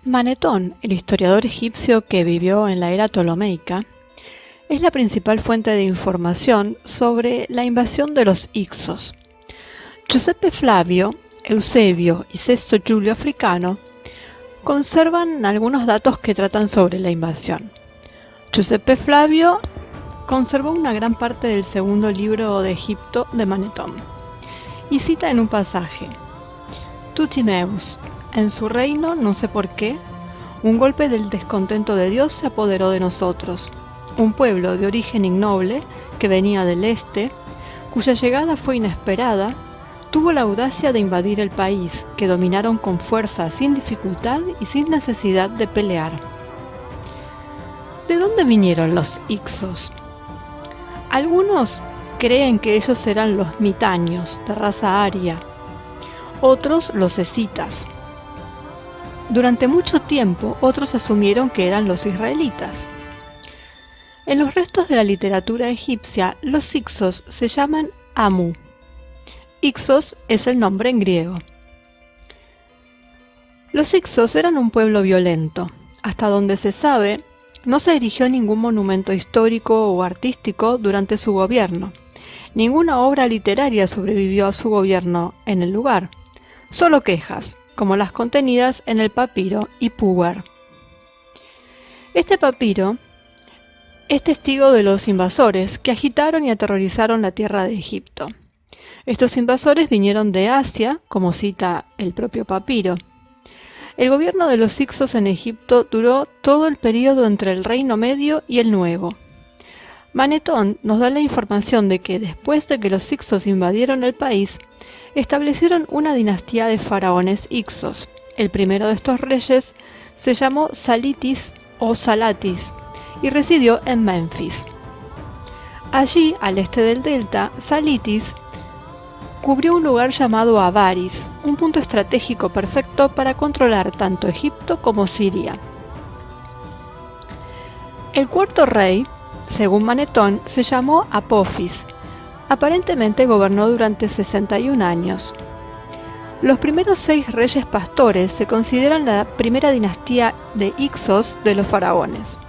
Manetón, el historiador egipcio que vivió en la era ptolomeica, es la principal fuente de información sobre la invasión de los Hicsos. Giuseppe Flavio, Eusebio y Sexto Julio Africano conservan algunos datos que tratan sobre la invasión. Giuseppe Flavio conservó una gran parte del segundo libro de Egipto de Manetón y cita en un pasaje: Tutimeus, en su reino, no sé por qué, un golpe del descontento de Dios se apoderó de nosotros, un pueblo de origen ignoble que venía del este, cuya llegada fue inesperada, tuvo la audacia de invadir el país, que dominaron con fuerza, sin dificultad y sin necesidad de pelear. ¿De dónde vinieron los Hicsos? Algunos creen que ellos eran los mitanios, de raza aria, otros los escitas. Durante mucho tiempo, otros asumieron que eran los israelitas. En los restos de la literatura egipcia, los Hicsos se llaman Amu. Hicsos es el nombre en griego. Los Hicsos eran un pueblo violento. Hasta donde se sabe, no se erigió ningún monumento histórico o artístico durante su gobierno. Ninguna obra literaria sobrevivió a su gobierno en el lugar. Solo quejas, como las contenidas en el papiro Ipuwer. Este papiro es testigo de los invasores que agitaron y aterrorizaron la tierra de Egipto. Estos invasores vinieron de Asia, como cita el propio papiro. El gobierno de los Hicsos en Egipto duró todo el período entre el Reino Medio y el Nuevo. Manetón nos da la información de que después de que los Hicsos invadieron el país, establecieron una dinastía de faraones Hicsos. El primero de estos reyes se llamó Salitis o Salatis y residió en Menfis. Allí, al este del delta, Salitis cubrió un lugar llamado Avaris, un punto estratégico perfecto para controlar tanto Egipto como Siria. El cuarto rey, según Manetón, se llamó Apophis. Aparentemente gobernó durante 61 años. Los primeros 6 reyes pastores se consideran la primera dinastía de Hicsos de los faraones.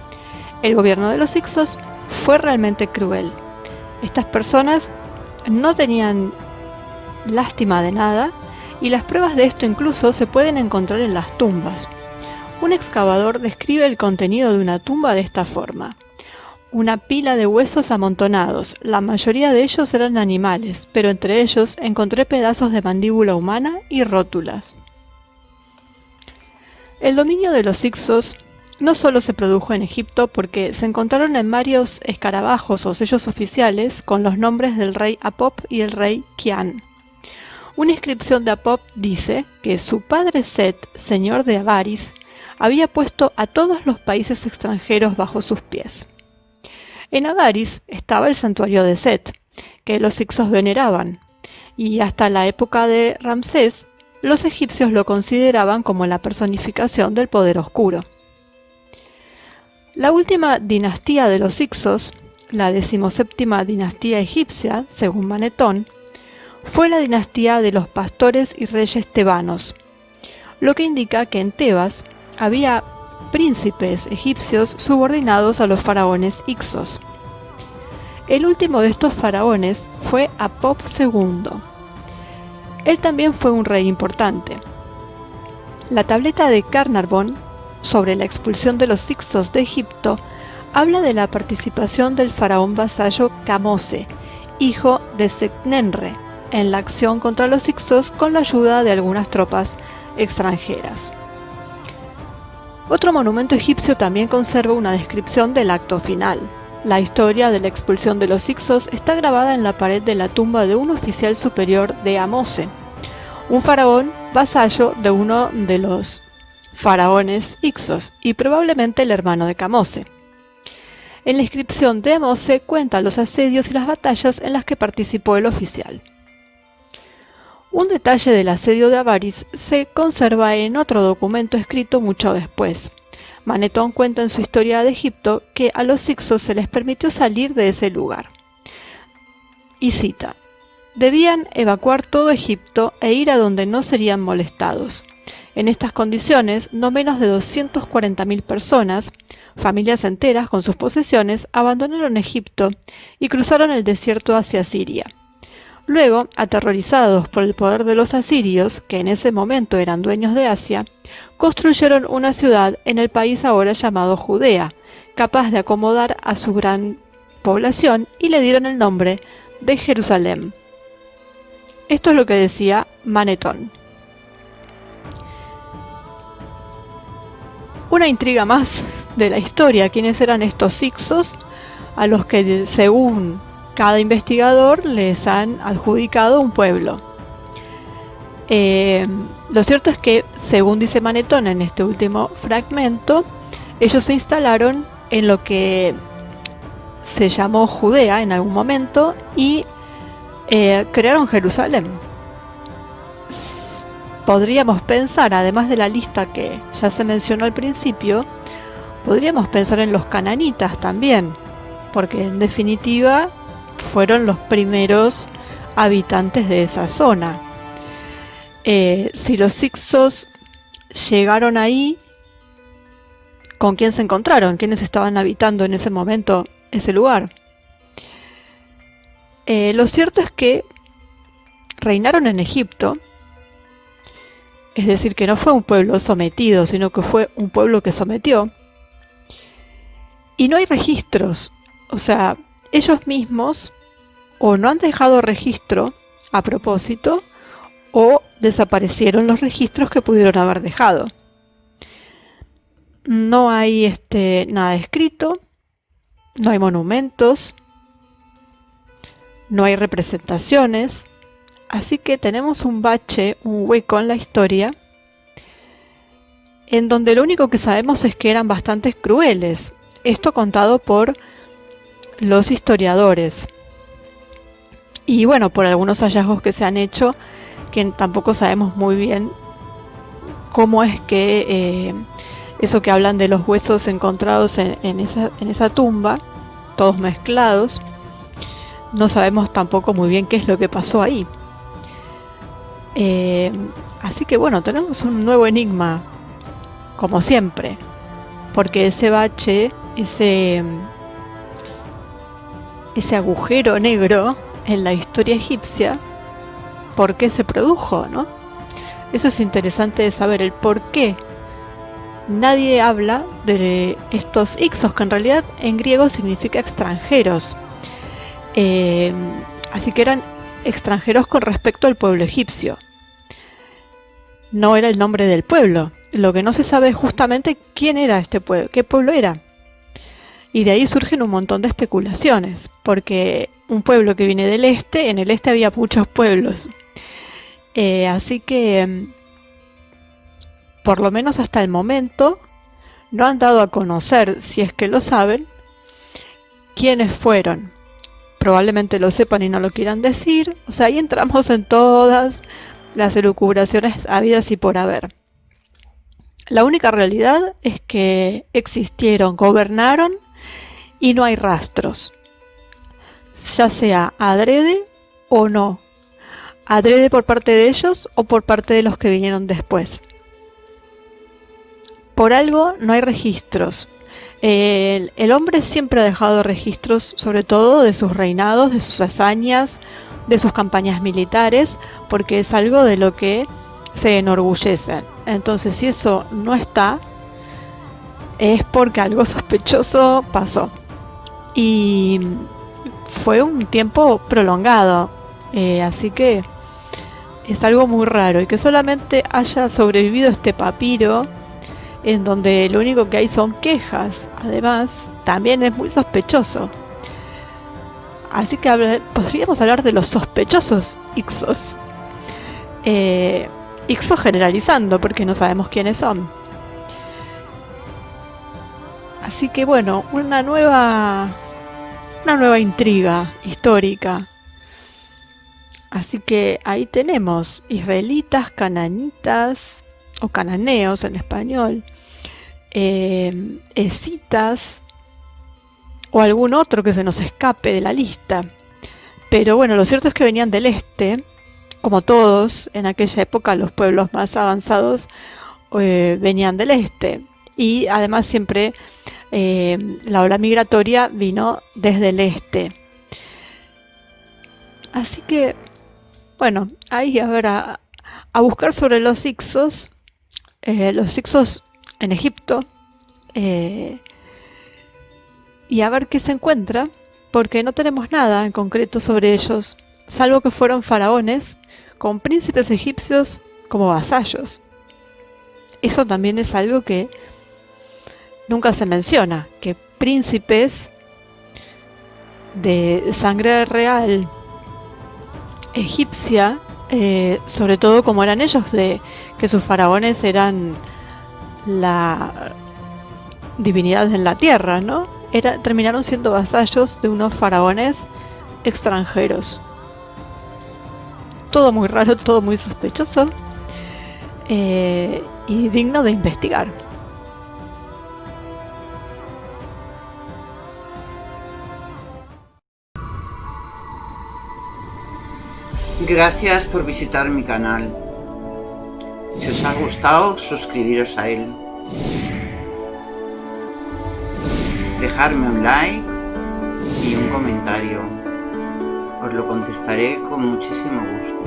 El gobierno de los Hicsos fue realmente cruel. Estas personas no tenían lástima de nada, y las pruebas de esto incluso se pueden encontrar en las tumbas. Un excavador describe el contenido de una tumba de esta forma: una pila de huesos amontonados, la mayoría de ellos eran animales, pero entre ellos encontré pedazos de mandíbula humana y rótulas. El dominio de los Hicsos no solo se produjo en Egipto porque se encontraron en varios escarabajos o sellos oficiales con los nombres del rey Apop y el rey Kian. Una inscripción de Apop dice que su padre Set, señor de Avaris, había puesto a todos los países extranjeros bajo sus pies. En Avaris estaba el santuario de Set, que los Hicsos veneraban, y hasta la época de Ramsés, los egipcios lo consideraban como la personificación del poder oscuro. La última dinastía de los Hicsos, la 17ª dinastía egipcia, según Manetón, fue la dinastía de los pastores y reyes tebanos, lo que indica que en Tebas había príncipes egipcios subordinados a los faraones Hicsos. El último de estos faraones fue Apop II. Él también fue un rey importante. La tableta de Carnarvon sobre la expulsión de los Hicsos de Egipto habla de la participación del faraón vasallo Kamose, hijo de Seqenenre, en la acción contra los Hicsos con la ayuda de algunas tropas extranjeras. Otro monumento egipcio también conserva una descripción del acto final. La historia de la expulsión de los Hicsos está grabada en la pared de la tumba de un oficial superior de Amose, un faraón vasallo de uno de los faraones Hicsos y probablemente el hermano de Kamose. En la inscripción de Amose cuenta los asedios y las batallas en las que participó el oficial. Un detalle del asedio de Avaris se conserva en otro documento escrito mucho después. Manetón cuenta en su Historia de Egipto que a los Hicsos se les permitió salir de ese lugar. Y cita: debían evacuar todo Egipto e ir a donde no serían molestados. En estas condiciones, no menos de 240.000 personas, familias enteras con sus posesiones, abandonaron Egipto y cruzaron el desierto hacia Siria. Luego, aterrorizados por el poder de los asirios, que en ese momento eran dueños de Asia, construyeron una ciudad en el país ahora llamado Judea, capaz de acomodar a su gran población, y le dieron el nombre de Jerusalén. Esto es lo que decía Manetón. Una intriga más de la historia: ¿quiénes eran estos Hicsos a los que, según cada investigador, les han adjudicado un pueblo? Lo cierto es que, según dice Manetón en este último fragmento, ellos se instalaron en lo que se llamó Judea en algún momento y crearon Jerusalén. Podríamos pensar, además de la lista que ya se mencionó al principio, podríamos pensar en los cananitas también, porque en definitiva fueron los primeros habitantes de esa zona. Si los Hicsos llegaron ahí, ¿con quién se encontraron? ¿Quiénes estaban habitando en ese momento ese lugar? Lo cierto es que reinaron en Egipto, es decir, que no fue un pueblo sometido, sino que fue un pueblo que sometió. Y no hay registros, o sea, ellos mismos o no han dejado registro a propósito, o desaparecieron los registros que pudieron haber dejado. No hay nada escrito, no hay monumentos, no hay representaciones, así que tenemos un bache, un hueco en la historia, en donde lo único que sabemos es que eran bastante crueles. Esto contado por los historiadores. Y bueno, por algunos hallazgos que se han hecho, que tampoco sabemos muy bien cómo es que eso que hablan de los huesos encontrados en esa tumba, todos mezclados, no sabemos tampoco muy bien qué es lo que pasó ahí. Así que bueno, tenemos un nuevo enigma, como siempre, porque ese bache, ese agujero negro en la historia egipcia, ¿por qué se produjo, no? Eso es interesante de saber, el por qué. Nadie habla de estos Hicsos, que en realidad en griego significa extranjeros. Así que eran extranjeros con respecto al pueblo egipcio. No era el nombre del pueblo. Lo que no se sabe es justamente quién era este pueblo, qué pueblo era. Y de ahí surgen un montón de especulaciones, porque un pueblo que viene del este, en el este había muchos pueblos. Así que, por lo menos hasta el momento, no han dado a conocer, si es que lo saben, quiénes fueron. Probablemente lo sepan y no lo quieran decir. O sea, ahí entramos en todas las elucubraciones habidas y por haber. La única realidad es que existieron, gobernaron y no hay rastros, ya sea adrede o no, adrede por parte de ellos o por parte de los que vinieron después. Por algo no hay registros. El hombre siempre ha dejado registros, sobre todo de sus reinados, de sus hazañas, de sus campañas militares, porque es algo de lo que se enorgullecen. Entonces, si eso no está, es porque algo sospechoso pasó. Y fue un tiempo prolongado, así que es algo muy raro. Y que solamente haya sobrevivido este papiro, en donde lo único que hay son quejas, además, también es muy sospechoso. Así que podríamos hablar de los sospechosos Hicsos. Hicsos generalizando, porque no sabemos quiénes son. Así que bueno, una nueva intriga histórica. Así que ahí tenemos israelitas, cananitas, o cananeos en español, escitas, o algún otro que se nos escape de la lista. Pero bueno, lo cierto es que venían del este, como todos en aquella época. Los pueblos más avanzados venían del este. Y además siempre la ola migratoria vino desde el este. Así que, bueno, ahí a ver, a buscar sobre los Hicsos en Egipto, y a ver qué se encuentra, porque no tenemos nada en concreto sobre ellos, salvo que fueron faraones con príncipes egipcios como vasallos. Eso también es algo que nunca se menciona, que príncipes de sangre real egipcia, sobre todo como eran ellos, de que sus faraones eran la divinidad en la tierra, ¿no? Terminaron siendo vasallos de unos faraones extranjeros. Todo muy raro, todo muy sospechoso, y digno de investigar. Gracias por visitar mi canal. Si os ha gustado, suscribiros a él. Dejarme un like y un comentario. Os lo contestaré con muchísimo gusto.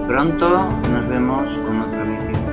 Pronto nos vemos con otro vídeo.